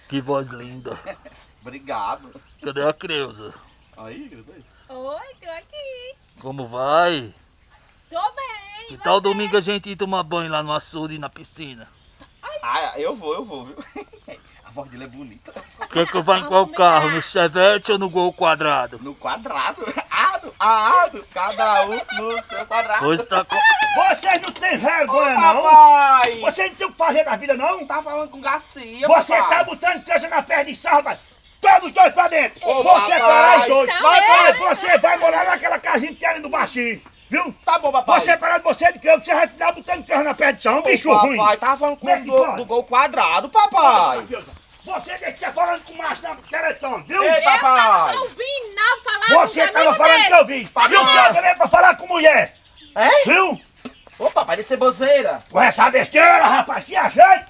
Que voz linda. Obrigado. Cadê a Creuza? Aí, Oi, tô aqui. Como vai? Tô bem. Que tal domingo a gente ir tomar banho lá no açude e na piscina? Ah, eu vou, viu? A voz dele é bonita. Quer que eu vá em qual carro? No Chevette ou no Gol quadrado? No quadrado. Cada um no seu quadrado. Hoje tá com... Vocês não têm vergonha, Ô, não? papai! Vocês não tem o que fazer da vida, não? Tá falando com Garcia, Você papai. tá botando coisa na perdição, rapaz. Todos dois pra dentro. Ô, Você papai. parar os dois. Então Papai, eu- você vai morar naquela casinha que tem ali no baixinho, viu? Tá bom, papai. Você parar de você de que você vai estar botando coisa na perdição, bicho ruim. Papai, tava falando com Como é o que do, pode? do gol quadrado, papai. Você que tá falando com o macho na Teleton, viu? Ei, Eu tava papai. só ouvindo não falar Você com tava os falando amigos que eu dele. vi. E o senhor também é pra falar com mulher, É? viu? Ô, papai, de ceboseira. Com essa besteira, rapaz, se ajeita.